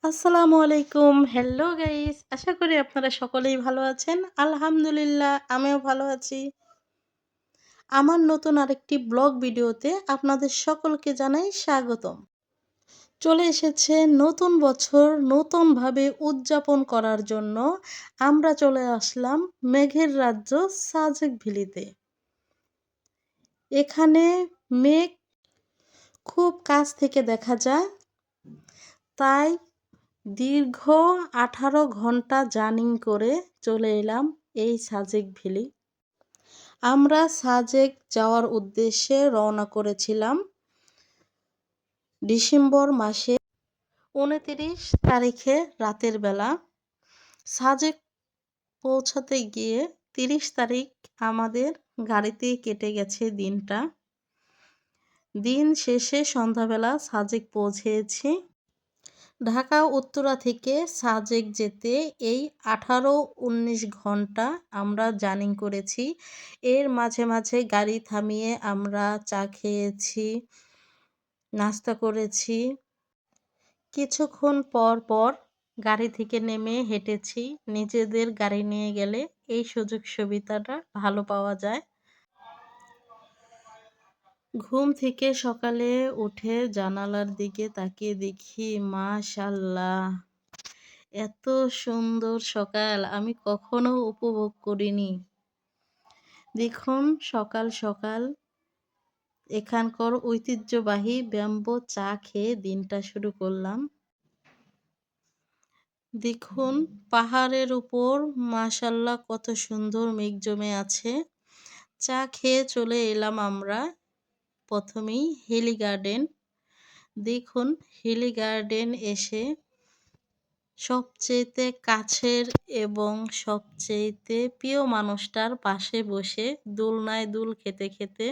আসসালামু আলাইকুম। Hello guys. আশা করি আপনারা সকলেই ভালো আছেন। আলহামদুলিল্লাহ আমিও ভালো আছি। আমার নতুন আরেকটি ব্লগ ভিডিওতে আপনাদের সকলকে জানাই স্বাগতম। চলে এসেছে নতুন বছর নতুনভাবে উদযাপন করার জন্য আমরা চলে আসলাম মেঘের রাজ্য সাজেক ভ্যালিতে। এখানে মেঘ খুব কাছ থেকে দেখা যায়, তাই দীর্ঘ 18 ঘন্টা জার্নি করে চলে এলাম এই সাজেক ভ্যালি। আমরা সাজেক যাওয়ার উদ্দেশ্যে রওনা করেছিলাম ডিসেম্বর মাসে 29 তারিখে রাতের বেলা। সাজেক পৌঁছাতে গিয়ে 30 তারিখ আমাদের গাড়িতে কেটে গেছে দিনটা। দিন শেষে সন্ধ্যাবেলা সাজেক পৌঁছেছি। ঢাকা উত্তরা থেকে সাজেক যেতে এই 18-19 ঘন্টা আমরা জার্নি করেছি। এর মাঝে মাঝে গাড়ি থামিয়ে আমরা চা খেয়েছি, নাস্তা করেছি। কিছুক্ষণ পর পর গাড়ি থেকে নেমে হেঁটেছি। নিজেদের গাড়ি নিয়ে গেলে এই সুযোগ সুবিধাটা ভালো পাওয়া যায়। ঘুম থেকে সকালে উঠে জানালার দিকে তাকিয়ে দেখি মাশাআল্লাহ, এত সুন্দর সকাল আমি কখনো উপভোগ করিনি। দেখুন সকাল সকাল এখানকার ঐতিহ্যবাহী ব্যাম্বো চা খেয়ে দিনটা শুরু করলাম। দেখুন পাহাড়ের উপর মাশাআল্লাহ কত সুন্দর মেঘ জমে আছে। চা খেয়ে চলে এলাম আমরা প্রথমেই হিলি গার্ডেন। দেখুন হিলি গার্ডেন এসে সবচেয়েতে কাছের এবং সবচেয়েতে প্রিয় মানুষটার পাশে বসে দোলনায় দোল খেতে খেতে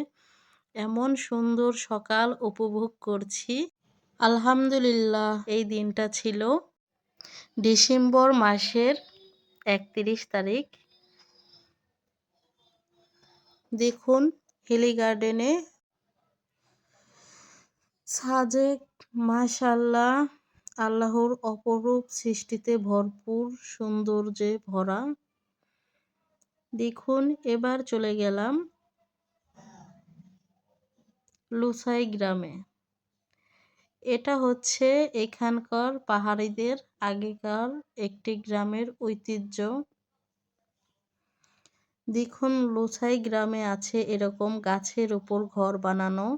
এমন সুন্দর সকাল উপভোগ করছি। আলহামদুলিল্লাহ এই দিনটা ছিল ডিসেম্বর মাসের 31 তারিখ। দেখুন হিলি গার্ডেনে সাজেক মাশাআল্লাহ আল্লাহর অপরূপ সৃষ্টিতে ভরপুর সৌন্দর্যে ভরা। দেখুন এবার চলে গেলাম লুসাই গ্রামে। এটা হচ্ছে এখানকার পাহাড়িদের আগেকার একটি গ্রামের ঐতিহ্য। দেখুন লুসাই গ্রামে আছে এরকম গাছের উপর ঘর বানানো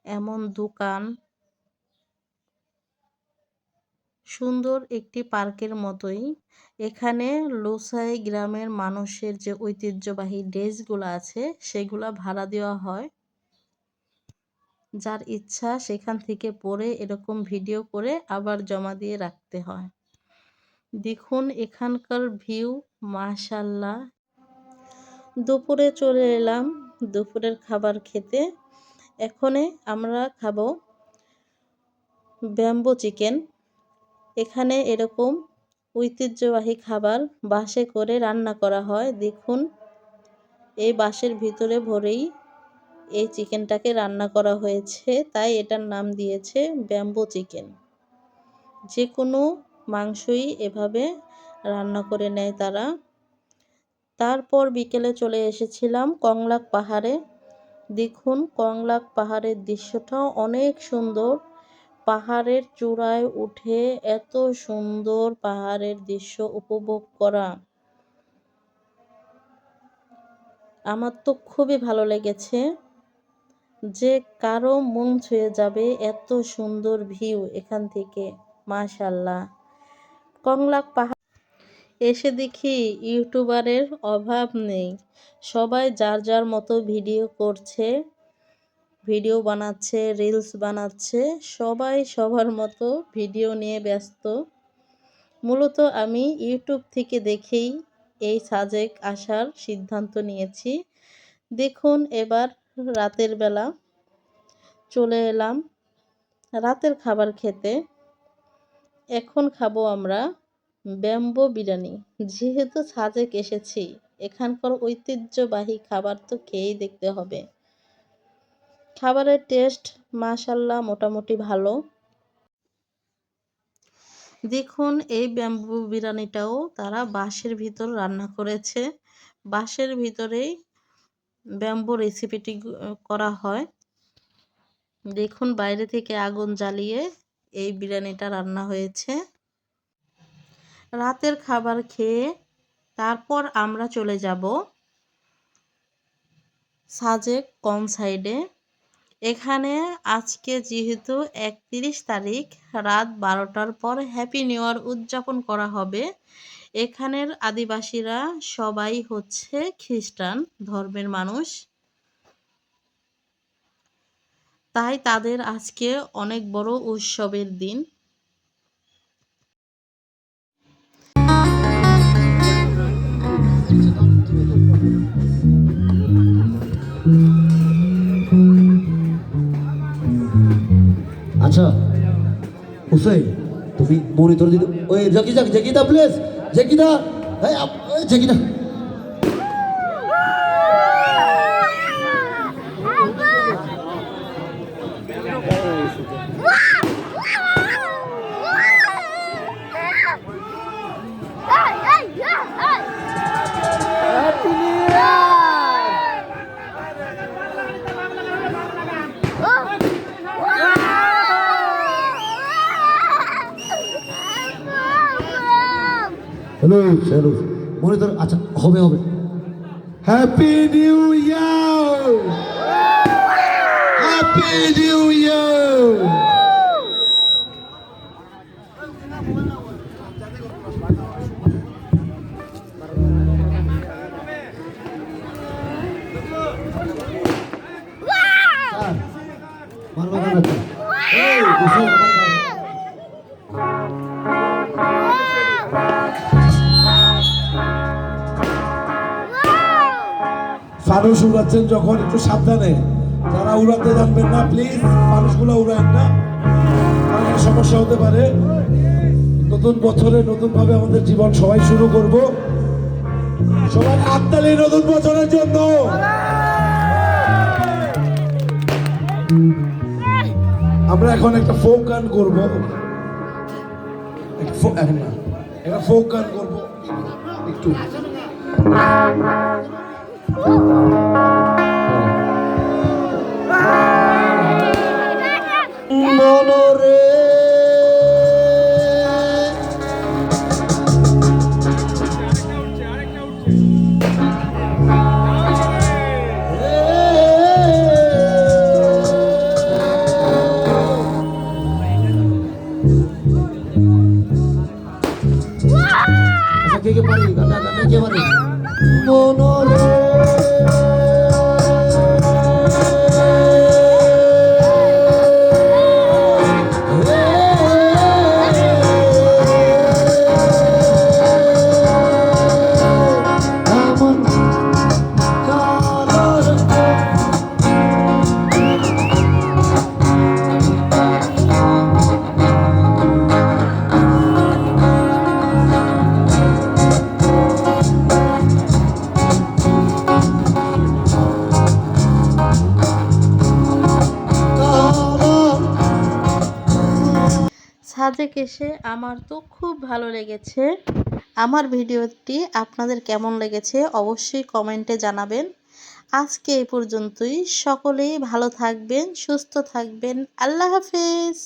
এমন দোকান, সুন্দর একটি পার্কের মতোই। এখানে লোসাই গ্রামের মানুষের যে ঐতিহ্যবাহী ড্রেসগুলো আছে সেগুলা ভাড়া দেওয়া হয়। যার ইচ্ছা সেখান থেকে পরে এরকম ভিডিও করে আবার জমা দিয়ে রাখতে হয়। দেখুন এখানকার ভিউ মাশাআল্লাহ। দুপুরে চলে এলাম দুপুরের খাবার খেতে। এখনে আমরা খাবো ব্যাম্বো চিকেন। এখানে এরকম ঐতিহ্যবাহী খাবার বাঁশে করে রান্না করা হয়। দেখুন এই বাঁশের ভিতরে ভরেই এই চিকেনটাকে রান্না করা হয়েছে, তাই এটার নাম দিয়েছে ব্যাম্বো চিকেন। যে কোনো মাংসই এভাবে রান্না করে নেয় তারা। তারপর বিকেলে চলে এসেছিলাম কংলাক পাহাড়ে। দেখুন কংলাক পাহাড়ের দৃশ্যটাও অনেক সুন্দর। পাহাড়ের চূড়ায় উঠে এত সুন্দর পাহাড়ের দৃশ্য উপভোগ করা আমার তো খুবই ভালো লেগেছে। যে কারো মন ছুঁয়ে যাবে এত সুন্দর ভিউ এখান থেকে মাশাআল্লাহ। কংলাক পাহাড় এসে দেখি ইউটিউবারের অভাব নেই, সবাই যার যার মতো ভিডিও করছে, ভিডিও বানাচ্ছে, রিলস বানাচ্ছে, সবাই সবার মতো ভিডিও নিয়ে ব্যস্ত। মূলত আমি ইউটিউব থেকে দেখেই এই সাজেক আসার সিদ্ধান্ত নিয়েছি। দেখুন এবার রাতের বেলা চলে এলাম রাতের খাবার খেতে। এখন খাবো আমরা ব্যাম্বো বিরিয়ানি। যেহেতু সাজেক এসেছি এখানকার ঐতিহ্যবাহী খাবার তো খেয়েই দেখতে হবে। খাবারের টেস্ট মাশাআল্লাহ মোটামুটি ভালো। দেখুন এই ব্যাম্বু বিরিয়ানিটাও তারা বাঁশের ভিতর রান্না করেছে। বাঁশের ভিতরেই ব্যাম্বু রেসিপিটি করা হয়। দেখুন বাইরে থেকে আগুন জ্বালিয়ে এই বিরিয়ানিটা রান্না হয়েছে। রাতের খাবার খেয়ে তারপর আমরা চলে যাব সাজেক কন সাইডে। এখানে আজকে যেহেতু 31 তারিখ রাত 12টার পর হ্যাপি নিউ ইয়ার উদযাপন করা হবে। এখানের আদিবাসীরা সবাই হচ্ছে খ্রিস্টান ধর্মের মানুষ, তাই তাদের আজকে অনেক বড় উৎসবের দিন। আচ্ছা হুসেন, তুমি মনিটর দিতে ওই জাকিদা প্লিজ, জাকিদা, এই জাকিদা। হ্যালো হ্যালো মনিটর, আচ্ছা হবে হবে। Happy new year, happy new year. মারবা কেন? এই বসে আমার গায়ে। ফানুস উড়াচ্ছেন যখন একটু সাবধানে, যারা উড়াতে জানবেন না প্লিজ ফানুসগুলো উড়ায়েন না, অনেক সমস্যা হতে পারে। নতুন বছরে নতুন ভাবে আমাদের জীবন সবাই শুরু করব। সবাই হাততালি নতুন বছরের জন্য। আমরা এখন একটা ফোক গান করবো, এখন না একটা ফোক গান করবো একটু। মনরে আচ্ছা কে কে পারি গানটা কে পারি? মনরে সাজেক এসে আমার তো খুব ভালো লেগেছে। আমার ভিডিওটি আপনাদের কেমন লেগেছে অবশ্যই কমেন্টে জানাবেন। আজকে এই পর্যন্তই। সকলেই ভালো থাকবেন, সুস্থ থাকবেন। আল্লাহ হাফেজ।